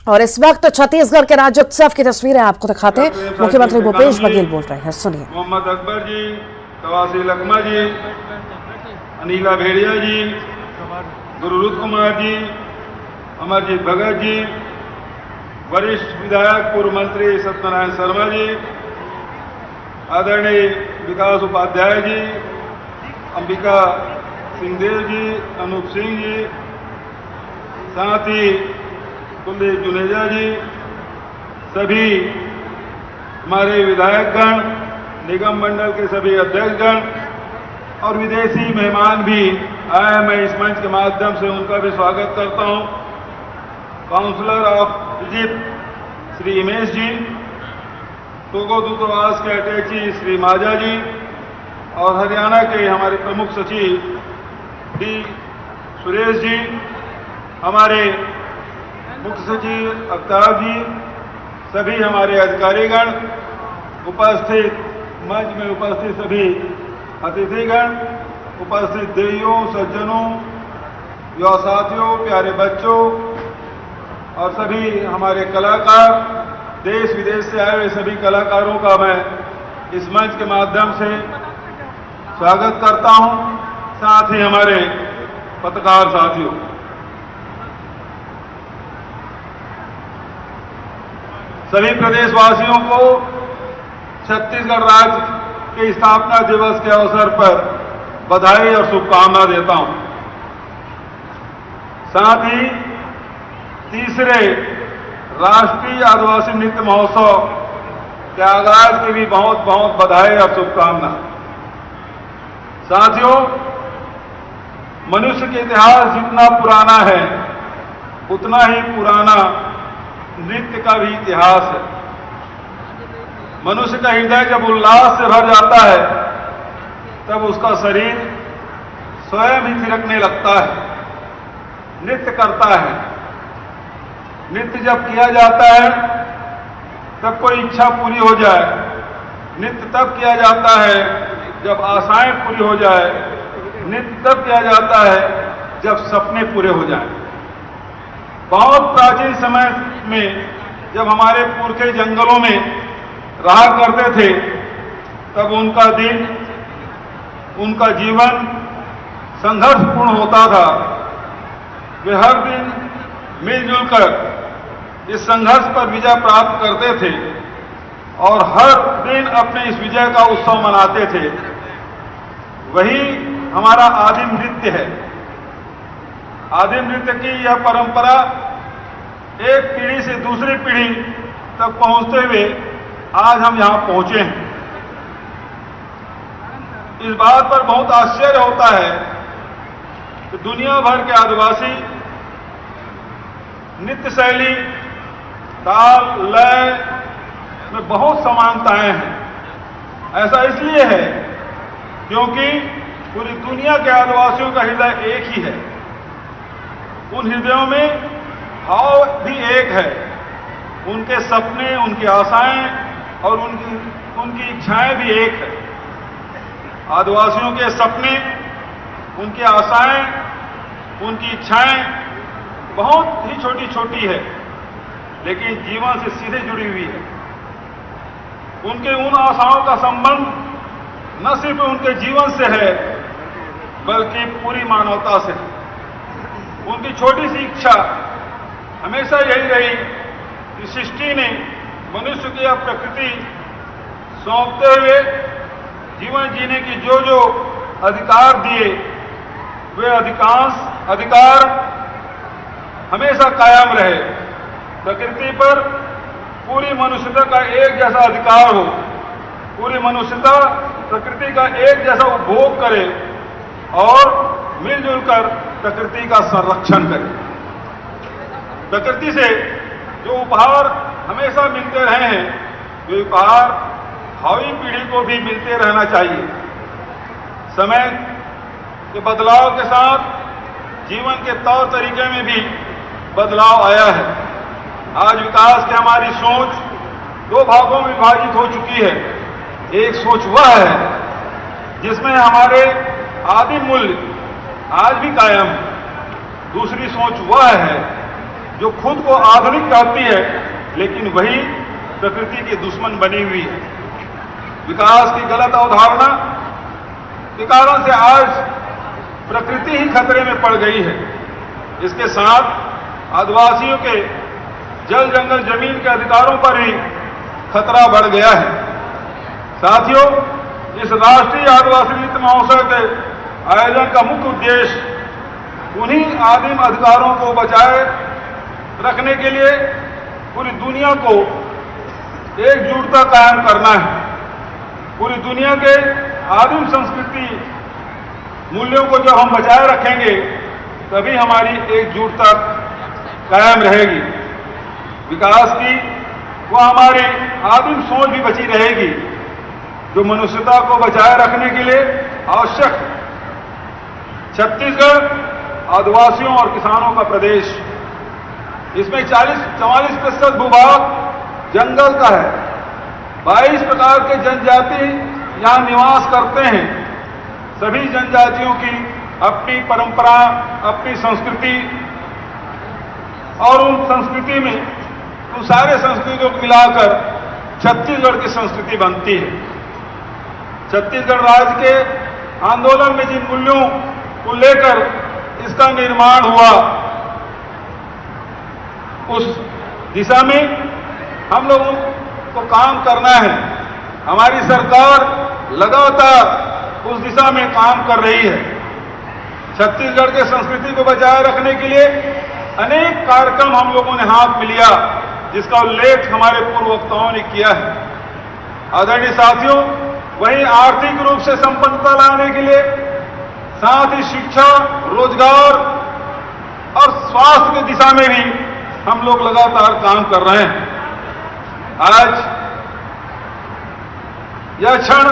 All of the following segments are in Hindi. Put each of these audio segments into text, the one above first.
और इस वक्त छत्तीसगढ़ के राज्योत्सव की तस्वीरें आपको दिखाते हैं। मुख्यमंत्री भूपेश बघेल बोल रहे हैं, सुनिए। मोहम्मद अकबर जी, तवासी लखमा जी, अनिला भेड़िया जी, गुरुरुत कुमार जी, अमरजीत भगत जी, वरिष्ठ विधायक पूर्व मंत्री सत्यनारायण शर्मा जी, आदरणीय विकास उपाध्याय जी, अंबिका सिंहदेव जी, अनूप सिंह जी, साथ ही कुलदीप जुनेजा जी, सभी हमारे विधायकगण, निगम मंडल के सभी अध्यक्षगण और विदेशी मेहमान भी आए। मैं इस मंच के माध्यम से उनका भी स्वागत करता हूं। Counsellor of Egypt Shri Imesh ji, Togo दूतावास के अटैची श्री माजा जी और हरियाणा के हमारे प्रमुख सचिव डी सुरेश जी, हमारे मुख्य सचिव अफ्ताब जी, सभी हमारे अधिकारीगण, उपस्थित मंच में उपस्थित सभी अतिथिगण, उपस्थित देवियों, सज्जनों, युवा साथियों, प्यारे बच्चों और सभी हमारे कलाकार, देश विदेश से आए हुए सभी कलाकारों का मैं इस मंच के माध्यम से स्वागत करता हूं। साथ ही हमारे पत्रकार साथियों, सभी प्रदेशवासियों को छत्तीसगढ़ राज्य के स्थापना दिवस के अवसर पर बधाई और शुभकामना देता हूं। साथ ही तीसरे राष्ट्रीय आदिवासी नृत्य महोत्सव के आगाज की भी बहुत बहुत बधाई और शुभकामना। साथियों, मनुष्य के इतिहास जितना पुराना है उतना ही पुराना नृत्य का भी इतिहास है। मनुष्य का हृदय जब उल्लास से भर जाता है तब उसका शरीर स्वयं ही थिरकने लगता है, नृत्य करता है। नृत्य जब किया जाता है तब कोई इच्छा पूरी हो जाए। नृत्य तब किया जाता है जब आशाएं पूरी हो जाए। नृत्य तब किया जाता है जब सपने पूरे हो जाएं। बहुत प्राचीन समय में जब हमारे पुरखे जंगलों में रहा करते थे तब उनका दिन, उनका जीवन संघर्षपूर्ण होता था। वे हर दिन मिलजुल कर इस संघर्ष पर विजय प्राप्त करते थे और हर दिन अपने इस विजय का उत्सव मनाते थे। वही हमारा आदिम नृत्य है। आदिम नृत्य की यह परंपरा एक पीढ़ी से दूसरी पीढ़ी तक पहुंचते हुए आज हम यहां पहुंचे हैं। इस बात पर बहुत आश्चर्य होता है कि दुनिया भर के आदिवासी नृत्य शैली, ताल, लय में बहुत समानताएं हैं। ऐसा इसलिए है क्योंकि पूरी दुनिया के आदिवासियों का हृदय एक ही है। उन हृदयों में भाव भी एक है। उनके सपने, उनकी आशाएं और उनकी इच्छाएं भी एक है। आदिवासियों के सपने, उनकी आशाएं, उनकी इच्छाएं बहुत ही छोटी छोटी है लेकिन जीवन से सीधे जुड़ी हुई है। उनके उन आशाओं का संबंध न सिर्फ उनके जीवन से है बल्कि पूरी मानवता से है। उनकी छोटी सी इच्छा हमेशा यही रही कि सृष्टि ने मनुष्य की यह प्रकृति सौंपते हुए जीवन जीने की जो जो अधिकार दिए वे अधिकार हमेशा कायम रहे। प्रकृति पर पूरी मनुष्यता का एक जैसा अधिकार हो, पूरी मनुष्यता प्रकृति का एक जैसा उपभोग करे और मिलजुल कर प्रकृति का संरक्षण करे। प्रकृति से जो उपहार हमेशा मिलते रहे हैं वे उपहार भावी पीढ़ी को भी मिलते रहना चाहिए। समय के बदलाव के साथ जीवन के तौर तरीके में भी बदलाव आया है। आज विकास की हमारी सोच दो भागों में विभाजित हो चुकी है। एक सोच वह है जिसमें हमारे आदिम मूल्य आज भी कायम है। दूसरी सोच वह है जो खुद को आधुनिक कहती है, लेकिन वही प्रकृति की दुश्मन बनी हुई है। विकास की गलत अवधारणा के कारण से आज प्रकृति ही खतरे में पड़ गई है। इसके साथ आदिवासियों के जल जंगल जमीन के अधिकारों पर भी खतरा बढ़ गया है। साथियों, इस राष्ट्रीय आदिवासी नृत्य महोत्सव के आयोजन का मुख्य उद्देश्य उन्हीं आदिम अधिकारों को बचाए रखने के लिए पूरी दुनिया को एकजुटता कायम करना है। पूरी दुनिया के आदिम संस्कृति मूल्यों को जब हम बचाए रखेंगे तभी हमारी एकजुटता कायम रहेगी। विकास की वो हमारी आदिम सोच भी बची रहेगी जो मनुष्यता को बचाए रखने के लिए आवश्यक है। छत्तीसगढ़ आदिवासियों और किसानों का प्रदेश, इसमें 44% भूभाग जंगल का है। 22 प्रकार के जनजाति यहां निवास करते हैं। सभी जनजातियों की अपनी परंपरा, अपनी संस्कृति, और उन संस्कृति में उन सारे संस्कृतियों को मिलाकर छत्तीसगढ़ की संस्कृति बनती है। छत्तीसगढ़ राज्य के आंदोलन में जिन मूल्यों को लेकर इसका निर्माण हुआ, उस दिशा में हम लोगों को काम करना है। हमारी सरकार लगातार उस दिशा में काम कर रही है। छत्तीसगढ़ के संस्कृति को बचाए रखने के लिए अनेक कार्यक्रम हम लोगों ने हाथ में लिया, जिसका उल्लेख हमारे पूर्व वक्ताओं ने किया है। आदरणीय साथियों, वहीं आर्थिक रूप से संपन्नता लाने के लिए साथ ही शिक्षा, रोजगार और स्वास्थ्य की दिशा में भी हम लोग लगातार काम कर रहे हैं। आज यह क्षण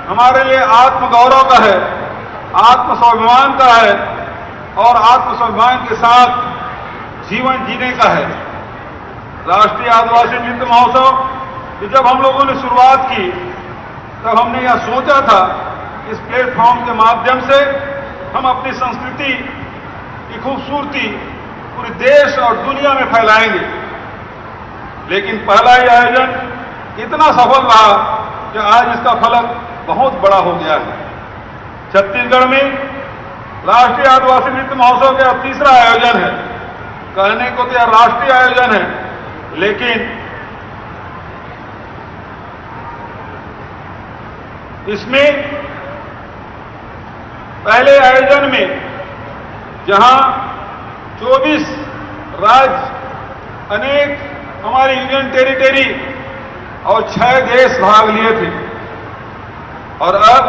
हमारे लिए आत्मगौरव का है, आत्मस्वाभिमान का है और आत्मस्वाभिमान के साथ जीवन जीने का है। राष्ट्रीय आदिवासी नृत्य महोत्सव कि जब हम लोगों ने शुरुआत की तब हमने यह सोचा था इस प्लेटफॉर्म के माध्यम से हम अपनी संस्कृति की खूबसूरती पूरे देश और दुनिया में फैलाएंगे। लेकिन पहला ही आयोजन इतना सफल रहा कि आज इसका फलक बहुत बड़ा हो गया है। छत्तीसगढ़ में राष्ट्रीय आदिवासी नृत्य महोत्सव का तीसरा आयोजन है। कहने को तो यह राष्ट्रीय आयोजन है, लेकिन इसमें पहले आयोजन में जहां 24 राज्य, अनेक हमारी यूनियन टेरिटरी और 6 देश भाग लिए थे, और अब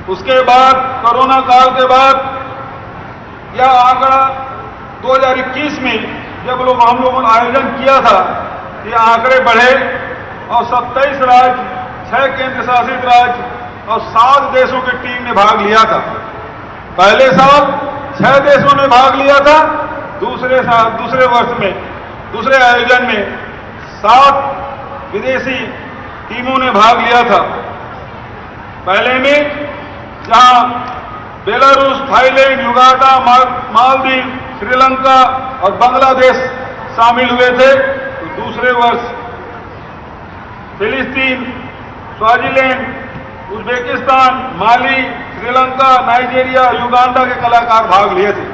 उसके बाद कोरोना काल के बाद यह आंकड़ा 2021 में जब हम लोगों ने आयोजन किया था, ये आंकड़े बढ़े और 27 राज्य, 6 केंद्र शासित राज्य और 7 देशों की टीम ने भाग लिया था। पहले साल 6 देशों ने भाग लिया था, दूसरे वर्ष में, दूसरे आयोजन में 7 विदेशी टीमों ने भाग लिया था। पहले में जहां Belarus, Thailand, Uganda, Maldives, Sri Lanka और बांग्लादेश शामिल हुए थे, तो दूसरे वर्ष फिलिस्तीन, स्वाजीलैंड, उज्बेकिस्तान, माली, श्रीलंका, नाइजीरिया, युगांडा के कलाकार भाग लिए थे।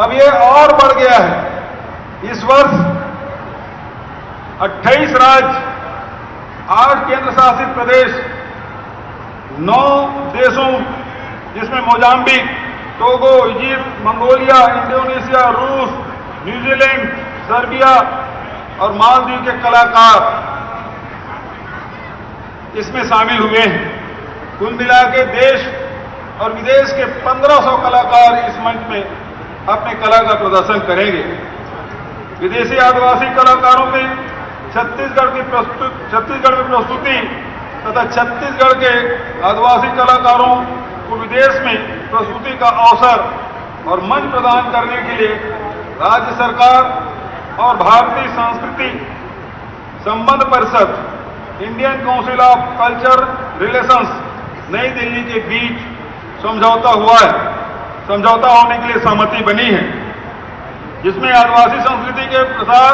अब ये और बढ़ गया है। इस वर्ष 28 राज्य, 8 केंद्र शासित प्रदेश, 9 देशों जिसमें Mozambique, Togo, Egypt, Mongolia, Indonesia, रूस, न्यूजीलैंड, सर्बिया और मालदीव के कलाकार इसमें शामिल हुए हैं। कुल मिला के देश और विदेश के 1500 कलाकार इस मंच में अपने कला का प्रदर्शन करेंगे। विदेशी आदिवासी कलाकारों में छत्तीसगढ़ में प्रस्तुति तथा छत्तीसगढ़ के आदिवासी कलाकारों को विदेश में प्रस्तुति का अवसर और मंच प्रदान करने के लिए राज्य सरकार और भारतीय संस्कृति संबंध परिषद, Indian council of culture relations, नई दिल्ली के बीच समझौता हुआ है। समझौता होने के लिए सहमति बनी है। जिसमें आदिवासी संस्कृति के प्रसार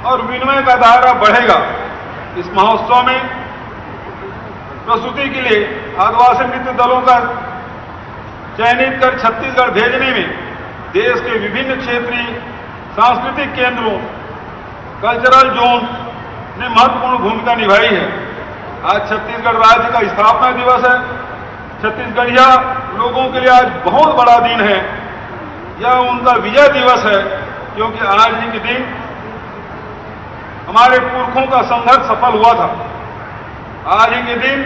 और विनिमय का दायरा बढ़ेगा। इस महोत्सव में प्रस्तुति के लिए आदिवासी नृत्य दलों का चयनित कर छत्तीसगढ़ भेजने में देश के विभिन्न क्षेत्रीय सांस्कृतिक केंद्रों, कल्चरल जोन ने महत्वपूर्ण भूमिका निभाई है। आज छत्तीसगढ़ राज्य का स्थापना दिवस है। छत्तीसगढ़िया लोगों के लिए आज बहुत बड़ा दिन है। यह उनका विजय दिवस है, क्योंकि आज ही के दिन हमारे पुरखों का संघर्ष सफल हुआ था। आज ही के दिन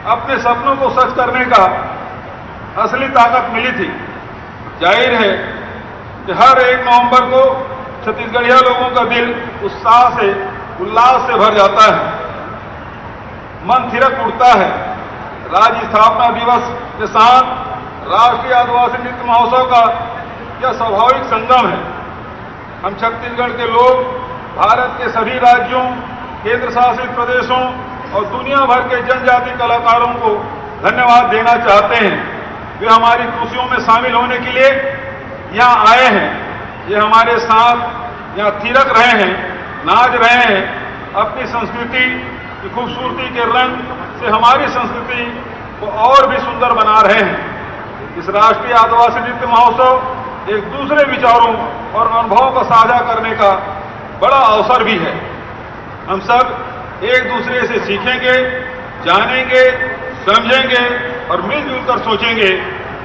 अपने सपनों को सच करने का असली ताकत मिली थी। जाहिर है कि हर 1 नवंबर को छत्तीसगढ़िया लोगों का दिल उत्साह से, उल्लास से भर जाता है, मन थिरक उठता है। राज्य स्थापना दिवस के साथ राष्ट्रीय आदिवासी नृत्य महोत्सव का यह स्वाभाविक संगम है। हम छत्तीसगढ़ के लोग भारत के सभी राज्यों, केंद्र शासित प्रदेशों और दुनिया भर के जनजाति कलाकारों को धन्यवाद देना चाहते हैं। वे हमारी खुशियों में शामिल होने के लिए यहाँ आए हैं। ये हमारे साथ यहाँ थिरक रहे हैं, नाच रहे हैं, अपनी संस्कृति की खूबसूरती के रंग से हमारी संस्कृति को और भी सुंदर बना रहे हैं। इस राष्ट्रीय आदिवासी नृत्य महोत्सव एक दूसरे विचारों और अनुभवों को साझा करने का बड़ा अवसर भी है। हम सब एक दूसरे से सीखेंगे, जानेंगे, समझेंगे और मिलजुल कर सोचेंगे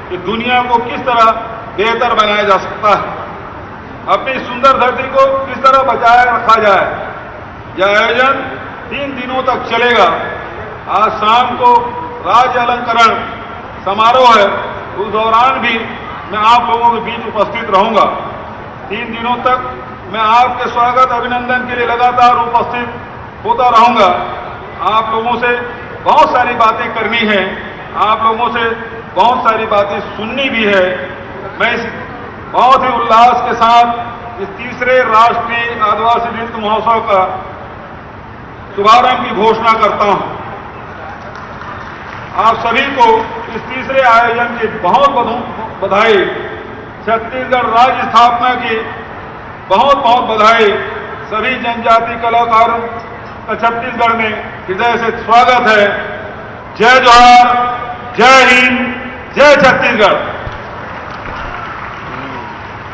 कि दुनिया को किस तरह बेहतर बनाया जा सकता है, अपनी सुंदर धरती को किस तरह बचाए रखा जाए। यह आयोजन 3 दिनों तक चलेगा। आज शाम को राज्य अलंकरण समारोह है, उस दौरान भी मैं आप लोगों के बीच उपस्थित रहूंगा। 3 दिनों तक मैं आपके स्वागत अभिनंदन के लिए लगातार उपस्थित होता रहूंगा। आप लोगों से बहुत सारी बातें करनी है, आप लोगों से बहुत सारी बातें सुननी भी है। मैं इस बहुत ही उल्लास के साथ इस तीसरे राष्ट्रीय आदिवासी नृत्य महोत्सव का शुभारंभ की घोषणा करता हूं। आप सभी को इस तीसरे आयोजन की बहुत बधाई। छत्तीसगढ़ राज्य स्थापना की बहुत बहुत बधाई। सभी जनजाति कलाकारों का छत्तीसगढ़ में हृदय से स्वागत है। जय जोहार, जय हिंद, जय छत्तीसगढ़।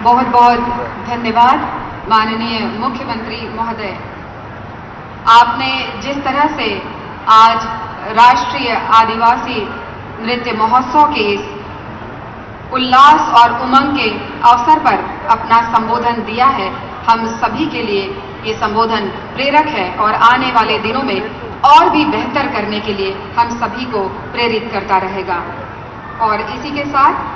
बहुत बहुत धन्यवाद माननीय मुख्यमंत्री महोदय। आपने जिस तरह से आज राष्ट्रीय आदिवासी नृत्य महोत्सव के इस उल्लास और उमंग के अवसर पर अपना संबोधन दिया है, हम सभी के लिए ये संबोधन प्रेरक है और आने वाले दिनों में और भी बेहतर करने के लिए हम सभी को प्रेरित करता रहेगा। और इसी के साथ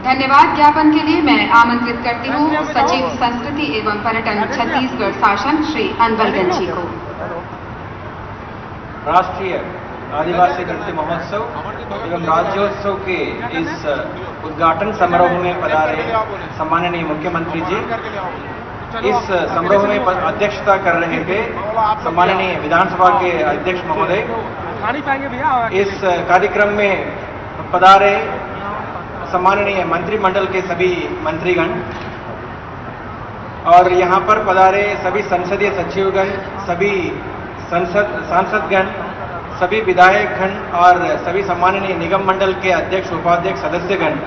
धन्यवाद ज्ञापन के लिए मैं आमंत्रित करती हूँ सचिव संस्कृति एवं पर्यटन छत्तीसगढ़ शासन श्री अनवरगंज जी को। राष्ट्रीय आदिवासी नृत्य महोत्सव एवं राज्योत्सव के इस उद्घाटन समारोह में पधारे सम्माननीय मुख्यमंत्री जी, इस समारोह में अध्यक्षता कर रहे थे सम्माननीय विधानसभा के अध्यक्ष महोदय। इस कार्यक्रम में पधारे सम्माननीय मंत्रिमंडल के सभी मंत्रीगण और यहाँ पर पधारे सभी संसदीय सचिवगण, सभी सांसदगण, सभी विधायकगण और सभी सम्माननीय निगम मंडल के अध्यक्ष उपाध्यक्ष सदस्यगण।